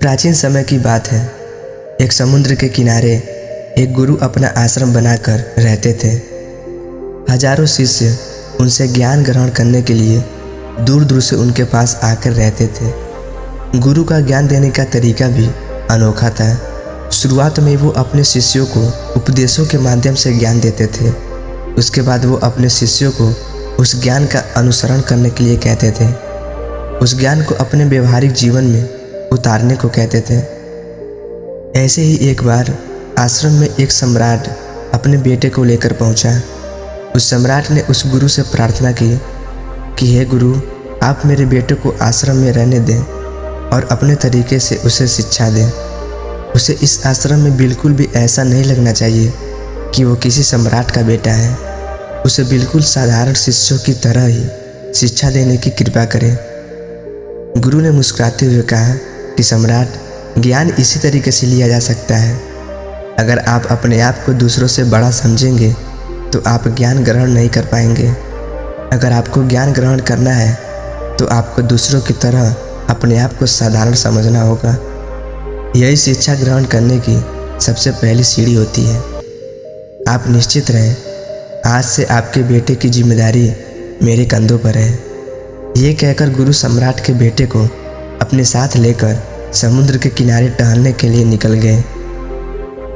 प्राचीन समय की बात है। एक समुद्र के किनारे एक गुरु अपना आश्रम बनाकर रहते थे। हजारों शिष्य उनसे ज्ञान ग्रहण करने के लिए दूर दूर से उनके पास आकर रहते थे। गुरु का ज्ञान देने का तरीका भी अनोखा था। शुरुआत में वो अपने शिष्यों को उपदेशों के माध्यम से ज्ञान देते थे। उसके बाद वो अपने शिष्यों को उस ज्ञान का अनुसरण करने के लिए कहते थे। उस ज्ञान को अपने व्यवहारिक जीवन में उतारने को कहते थे। ऐसे ही एक बार आश्रम में एक सम्राट अपने बेटे को लेकर पहुंचा। उस सम्राट ने उस गुरु से प्रार्थना की कि हे गुरु, आप मेरे बेटे को आश्रम में रहने दें और अपने तरीके से उसे शिक्षा दें। उसे इस आश्रम में बिल्कुल भी ऐसा नहीं लगना चाहिए कि वो किसी सम्राट का बेटा है। उसे बिल्कुल साधारण शिष्यों की तरह ही शिक्षा देने की कृपा करें। गुरु ने मुस्कुराते हुए कहा कि सम्राट, ज्ञान इसी तरीके से लिया जा सकता है। अगर आप अपने आप को दूसरों से बड़ा समझेंगे तो आप ज्ञान ग्रहण नहीं कर पाएंगे। अगर आपको ज्ञान ग्रहण करना है तो आपको दूसरों की तरह अपने आप को साधारण समझना होगा। यही शिक्षा ग्रहण करने की सबसे पहली सीढ़ी होती है। आप निश्चित रहें, आज से आपके बेटे की जिम्मेदारी मेरे कंधों पर है। ये कहकर गुरु सम्राट के बेटे को अपने साथ लेकर समुद्र के किनारे टहलने के लिए निकल गए।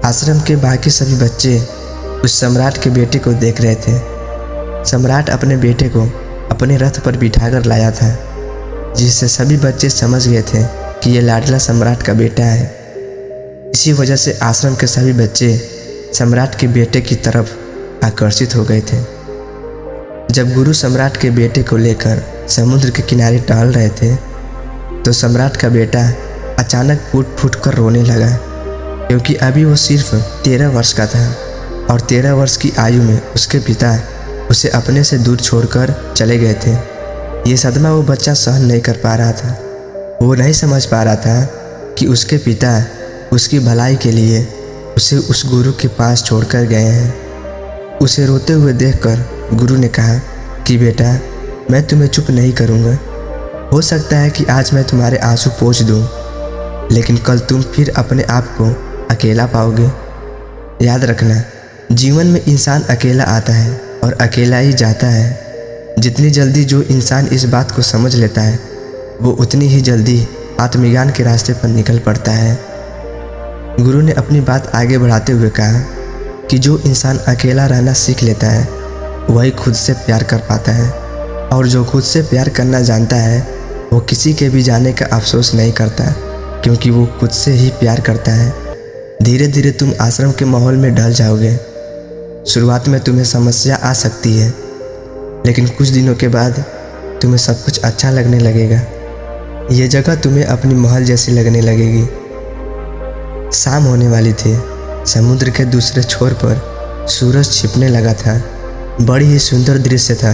आश्रम के बाकी सभी बच्चे उस सम्राट के बेटे को देख रहे थे। सम्राट अपने बेटे को अपने रथ पर बिठाकर लाया था, जिससे सभी बच्चे समझ गए थे कि ये लाडला सम्राट का बेटा है। इसी वजह से आश्रम के सभी बच्चे सम्राट के बेटे की तरफ आकर्षित हो गए थे। जब गुरु सम्राट के बेटे को लेकर समुद्र के किनारे टहल रहे थे तो सम्राट का बेटा अचानक फूट फूट कर रोने लगा, क्योंकि अभी वो सिर्फ 13 वर्ष का था और 13 वर्ष की आयु में उसके पिता उसे अपने से दूर छोड़कर चले गए थे। ये सदमा वो बच्चा सहन नहीं कर पा रहा था। वो नहीं समझ पा रहा था कि उसके पिता उसकी भलाई के लिए उसे उस गुरु के पास छोड़कर गए हैं। उसे रोते हुए देखकर गुरु ने कहा कि बेटा, मैं तुम्हें चुप नहीं करूँगा। हो सकता है कि आज मैं तुम्हारे आंसू पोंछ दूँ, लेकिन कल तुम फिर अपने आप को अकेला पाओगे। याद रखना, जीवन में इंसान अकेला आता है और अकेला ही जाता है। जितनी जल्दी जो इंसान इस बात को समझ लेता है, वो उतनी ही जल्दी आत्मज्ञान के रास्ते पर निकल पड़ता है। गुरु ने अपनी बात आगे बढ़ाते हुए कहा कि जो इंसान अकेला रहना सीख लेता है वही खुद से प्यार कर पाता है, और जो खुद से प्यार करना जानता है वो किसी के भी जाने का अफसोस नहीं करता, क्योंकि वो खुद से ही प्यार करता है। धीरे धीरे तुम आश्रम के माहौल में ढल जाओगे। शुरुआत में तुम्हें समस्या आ सकती है, लेकिन कुछ दिनों के बाद तुम्हें सब कुछ अच्छा लगने लगेगा। ये जगह तुम्हें अपनी महल जैसी लगने लगेगी। शाम होने वाली थी। समुद्र के दूसरे छोर पर सूरज छिपने लगा था। बड़ी ही सुंदर दृश्य था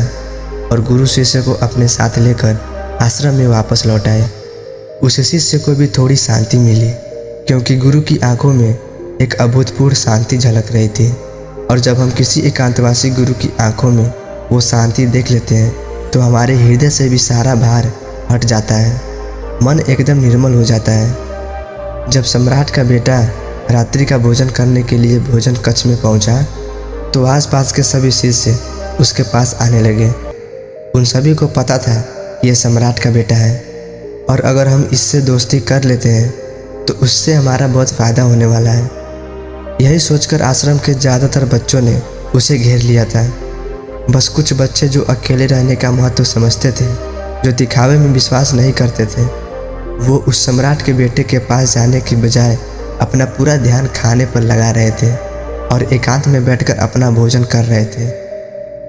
और गुरु शिष्य को अपने साथ लेकर आश्रम में वापस लौट आए। उस शिष्य को भी थोड़ी शांति मिली, क्योंकि गुरु की आंखों में एक अभूतपूर्व शांति झलक रही थी। और जब हम किसी एकांतवासी गुरु की आंखों में वो शांति देख लेते हैं तो हमारे हृदय से भी सारा भार हट जाता है। मन एकदम निर्मल हो जाता है। जब सम्राट का बेटा रात्रि का भोजन करने के लिए भोजन कक्ष में पहुंचा तो आसपास के सभी शिष्य उसके पास आने लगे। उन सभी को पता था यह सम्राट का बेटा है, और अगर हम इससे दोस्ती कर लेते हैं तो उससे हमारा बहुत फ़ायदा होने वाला है। यही सोचकर आश्रम के ज़्यादातर बच्चों ने उसे घेर लिया था। बस कुछ बच्चे जो अकेले रहने का महत्व समझते थे, जो दिखावे में विश्वास नहीं करते थे, वो उस सम्राट के बेटे के पास जाने की बजाय अपना पूरा ध्यान खाने पर लगा रहे थे और एकांत में बैठकर अपना भोजन कर रहे थे।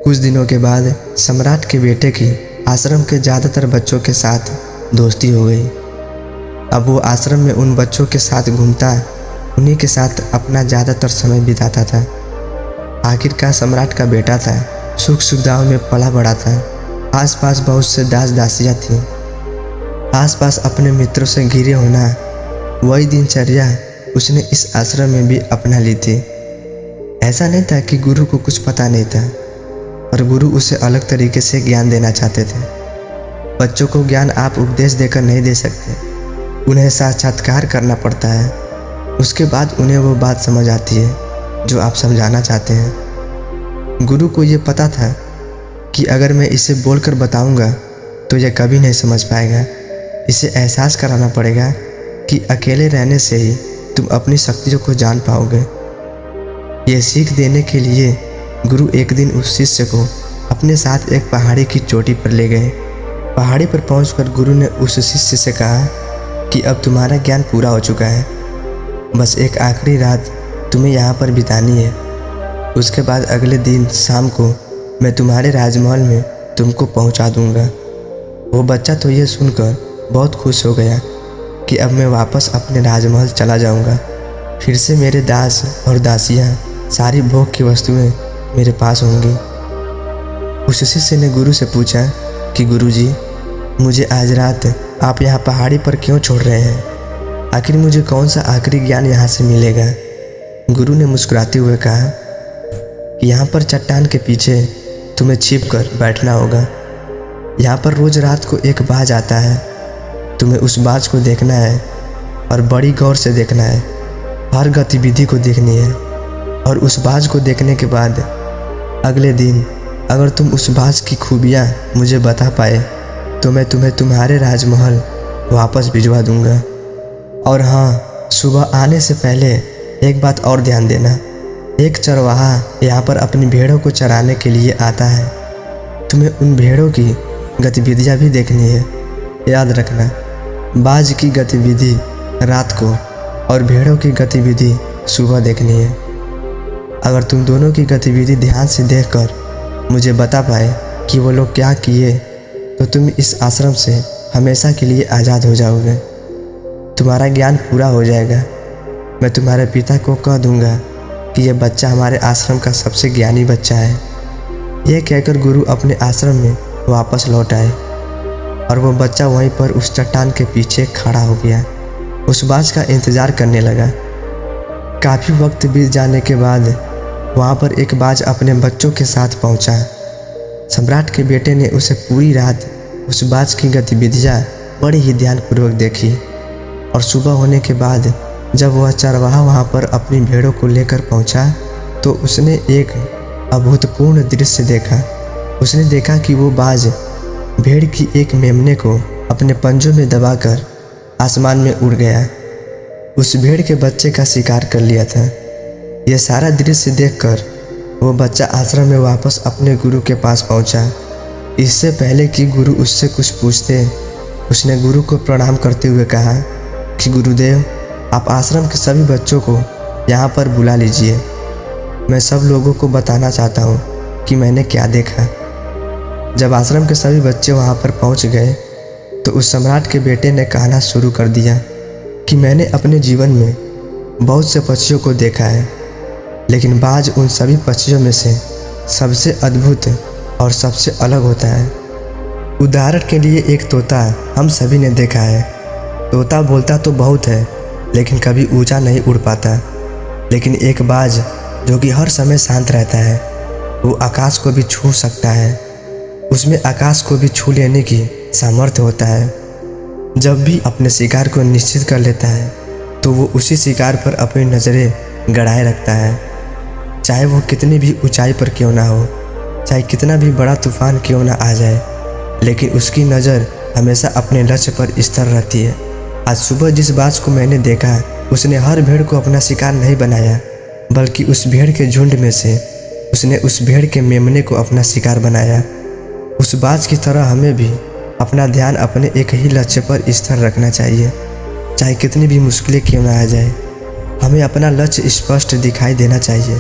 कुछ दिनों के बाद सम्राट के बेटे की आश्रम के ज़्यादातर बच्चों के साथ दोस्ती हो गई। अब वो आश्रम में उन बच्चों के साथ घूमता, उन्हीं के साथ अपना ज़्यादातर समय बिताता था। आखिरकार सम्राट का बेटा था, सुख सुविधाओं में पला बड़ा था। आसपास बहुत से दास दासियाँ थीं। आसपास अपने मित्रों से घिरे होना, वही दिनचर्या उसने इस आश्रम में भी अपना ली थी। ऐसा नहीं था कि गुरु को कुछ पता नहीं था, और गुरु उसे अलग तरीके से ज्ञान देना चाहते थे। बच्चों को ज्ञान आप उपदेश देकर नहीं दे सकते, उन्हें साक्षात्कार करना पड़ता है। उसके बाद उन्हें वो बात समझ आती है जो आप समझाना चाहते हैं। गुरु को ये पता था कि अगर मैं इसे बोलकर बताऊंगा तो यह कभी नहीं समझ पाएगा। इसे एहसास कराना पड़ेगा कि अकेले रहने से ही तुम अपनी शक्तियों को जान पाओगे। यह सीख देने के लिए गुरु एक दिन उस शिष्य को अपने साथ एक पहाड़ी की चोटी पर ले गए। पहाड़ी पर पहुंचकर गुरु ने उस शिष्य से कहा कि अब तुम्हारा ज्ञान पूरा हो चुका है, बस एक आखिरी रात तुम्हें यहाँ पर बितानी है। उसके बाद अगले दिन शाम को मैं तुम्हारे राजमहल में तुमको पहुँचा दूँगा। वो बच्चा तो ये सुनकर बहुत खुश हो गया कि अब मैं वापस अपने राजमहल चला जाऊँगा। फिर से मेरे दास और दासियाँ, सारी भोग की वस्तुएं मेरे पास होंगी। उस शिष्य ने गुरु से पूछा कि गुरुजी, मुझे आज रात आप यहाँ पहाड़ी पर क्यों छोड़ रहे हैं? आखिर मुझे कौन सा आखिरी ज्ञान यहाँ से मिलेगा? गुरु ने मुस्कुराते हुए कहा कि यहाँ पर चट्टान के पीछे तुम्हें छिप कर बैठना होगा। यहाँ पर रोज़ रात को एक बाज आता है, तुम्हें उस बाज को देखना है और बड़ी गौर से देखना है। हर गतिविधि को देखनी है और उस बाज को देखने के बाद अगले दिन अगर तुम उस बाज की खूबियाँ मुझे बता पाए तो मैं तुम्हें तुम्हारे राजमहल वापस भिजवा दूंगा। और हाँ, सुबह आने से पहले एक बात और ध्यान देना, एक चरवाहा यहाँ पर अपनी भेड़ों को चराने के लिए आता है। तुम्हें उन भेड़ों की गतिविधियाँ भी देखनी है। याद रखना, बाज की गतिविधि रात को और भेड़ों की गतिविधि सुबह देखनी है। अगर तुम दोनों की गतिविधि ध्यान से देखकर मुझे बता पाए कि वो लोग क्या किए तो तुम इस आश्रम से हमेशा के लिए आज़ाद हो जाओगे। तुम्हारा ज्ञान पूरा हो जाएगा। मैं तुम्हारे पिता को कह दूंगा कि यह बच्चा हमारे आश्रम का सबसे ज्ञानी बच्चा है। यह कहकर गुरु अपने आश्रम में वापस लौट आए और वो बच्चा वहीं पर उस चट्टान के पीछे खड़ा हो गया, उस बाज का इंतज़ार करने लगा। काफ़ी वक्त बीत जाने के बाद वहाँ पर एक बाज अपने बच्चों के साथ पहुँचा। सम्राट के बेटे ने उसे पूरी रात उस बाज की गतिविधियाँ बड़े ही ध्यानपूर्वक देखी और सुबह होने के बाद जब वह चरवाहा वहाँ पर अपनी भेड़ों को लेकर पहुँचा तो उसने एक अभूतपूर्व दृश्य देखा। उसने देखा कि वो बाज भेड़ की एक मेमने को अपने पंजों में दबाकर आसमान में उड़ गया। उस भेड़ के बच्चे का शिकार कर लिया था। यह सारा दृश्य देखकर वो बच्चा आश्रम में वापस अपने गुरु के पास पहुंचा। इससे पहले कि गुरु उससे कुछ पूछते, उसने गुरु को प्रणाम करते हुए कहा कि गुरुदेव, आप आश्रम के सभी बच्चों को यहाँ पर बुला लीजिए। मैं सब लोगों को बताना चाहता हूँ कि मैंने क्या देखा। जब आश्रम के सभी बच्चे वहाँ पर पहुँच गए तो उस सम्राट के बेटे ने कहना शुरू कर दिया कि मैंने अपने जीवन में बहुत से पक्षियों को देखा है, लेकिन बाज उन सभी पक्षियों में से सबसे अद्भुत और सबसे अलग होता है। उदाहरण के लिए एक तोता हम सभी ने देखा है। तोता बोलता तो बहुत है लेकिन कभी ऊंचा नहीं उड़ पाता, लेकिन एक बाज जो कि हर समय शांत रहता है, वो आकाश को भी छू सकता है। उसमें आकाश को भी छू लेने की सामर्थ्य होता है। जब भी अपने शिकार को निश्चित कर लेता है तो वो उसी शिकार पर अपनी नज़रें गड़ाए रखता है, चाहे वो कितनी भी ऊंचाई पर क्यों ना हो, चाहे कितना भी बड़ा तूफान क्यों ना आ जाए, लेकिन उसकी नज़र हमेशा अपने लक्ष्य पर स्थिर रहती है। आज सुबह जिस बाज को मैंने देखा उसने हर भेड़ को अपना शिकार नहीं बनाया, बल्कि उस भेड़ के झुंड में से उसने उस भेड़ के मेमने को अपना शिकार बनाया। उस बाज की तरह हमें भी अपना ध्यान अपने एक ही लक्ष्य पर स्थिर रखना चाहिए, चाहे कितनी भी मुश्किलें क्यों ना आ जाए। हमें अपना लक्ष्य स्पष्ट दिखाई देना चाहिए।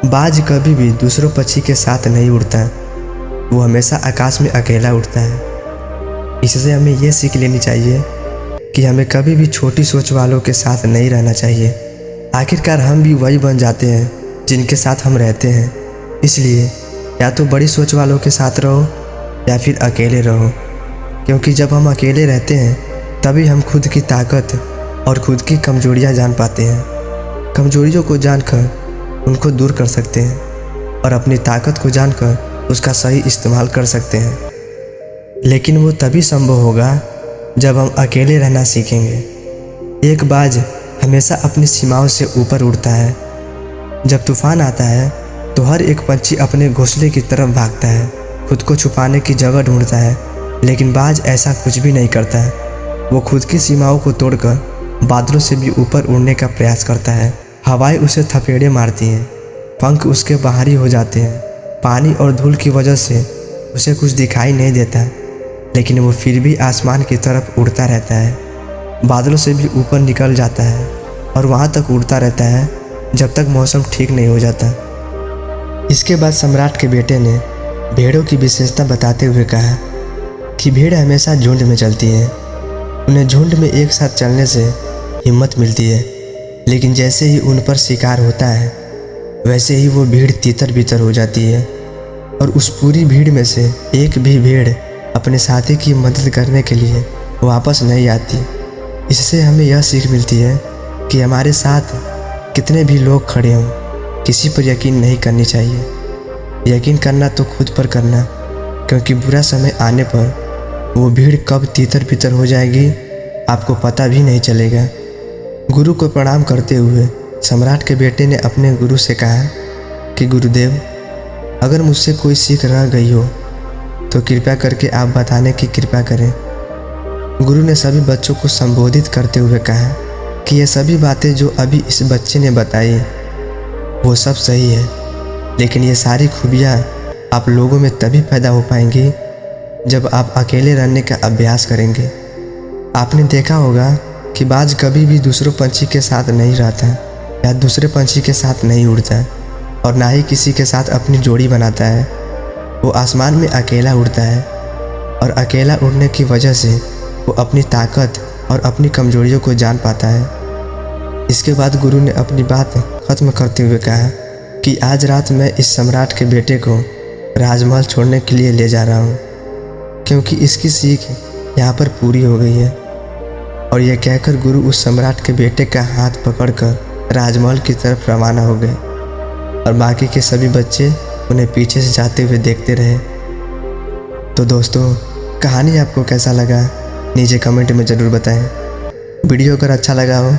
बाज कभी भी दूसरों पक्षी के साथ नहीं उड़ता, वो हमेशा आकाश में अकेला उड़ता है। इससे हमें ये सीख लेनी चाहिए कि हमें कभी भी छोटी सोच वालों के साथ नहीं रहना चाहिए। आखिरकार हम भी वही बन जाते हैं जिनके साथ हम रहते हैं। इसलिए या तो बड़ी सोच वालों के साथ रहो या फिर अकेले रहो, क्योंकि जब हम अकेले रहते हैं तभी हम खुद की ताकत और खुद की कमजोरियां जान पाते हैं। कमजोरियों को जानकर उनको दूर कर सकते हैं और अपनी ताकत को जानकर उसका सही इस्तेमाल कर सकते हैं। लेकिन वो तभी संभव होगा जब हम अकेले रहना सीखेंगे। एक बाज हमेशा अपनी सीमाओं से ऊपर उड़ता है। जब तूफान आता है तो हर एक पंछी अपने घोंसले की तरफ भागता है, खुद को छुपाने की जगह ढूंढता है। लेकिन बाज ऐसा कुछ भी नहीं करता है। वो खुद की सीमाओं को तोड़कर बादलों से भी ऊपर उड़ने का प्रयास करता है। हवाएं उसे थपेड़े मारती हैं, पंख उसके बाहरी हो जाते हैं। पानी और धूल की वजह से उसे कुछ दिखाई नहीं देता, लेकिन वो फिर भी आसमान की तरफ उड़ता रहता है। बादलों से भी ऊपर निकल जाता है और वहाँ तक उड़ता रहता है जब तक मौसम ठीक नहीं हो जाता। इसके बाद सम्राट के बेटे ने भेड़ों की विशेषता बताते हुए कहा कि भेड़ हमेशा झुंड में चलती है। उन्हें झुंड में एक साथ चलने से हिम्मत मिलती है, लेकिन जैसे ही उन पर शिकार होता है वैसे ही वो भीड़ तितर बितर हो जाती है और उस पूरी भीड़ में से एक भी भेड़ अपने साथी की मदद करने के लिए वापस नहीं आती। इससे हमें यह सीख मिलती है कि हमारे साथ कितने भी लोग खड़े हों, किसी पर यकीन नहीं करनी चाहिए। यकीन करना तो खुद पर करना, क्योंकि बुरा समय आने पर वो भीड़ कब तितर बितर हो जाएगी आपको पता भी नहीं चलेगा। गुरु को प्रणाम करते हुए सम्राट के बेटे ने अपने गुरु से कहा कि गुरुदेव, अगर मुझसे कोई सीख रह गई हो तो कृपया करके आप बताने की कृपा करें। गुरु ने सभी बच्चों को संबोधित करते हुए कहा कि ये सभी बातें जो अभी इस बच्चे ने बताई वो सब सही है, लेकिन ये सारी खूबियाँ आप लोगों में तभी पैदा हो पाएंगी जब आप अकेले रहने का अभ्यास करेंगे। आपने देखा होगा कि बाज कभी भी दूसरों पंछी के साथ नहीं रहता या दूसरे पंछी के साथ नहीं उड़ता और ना ही किसी के साथ अपनी जोड़ी बनाता है। वो आसमान में अकेला उड़ता है और अकेला उड़ने की वजह से वो अपनी ताकत और अपनी कमजोरियों को जान पाता है। इसके बाद गुरु ने अपनी बात ख़त्म करते हुए कहा कि आज रात मैं इस सम्राट के बेटे को राजमहल छोड़ने के लिए ले जा रहा हूँ, क्योंकि इसकी सीख यहाँ पर पूरी हो गई है। और यह कहकर गुरु उस सम्राट के बेटे का हाथ पकड़कर राजमहल की तरफ रवाना हो गए और बाकी के सभी बच्चे उन्हें पीछे से जाते हुए देखते रहे। तो दोस्तों, कहानी आपको कैसा लगा नीचे कमेंट में ज़रूर बताएं। वीडियो अगर अच्छा लगा हो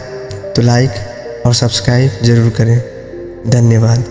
तो लाइक और सब्सक्राइब ज़रूर करें। धन्यवाद।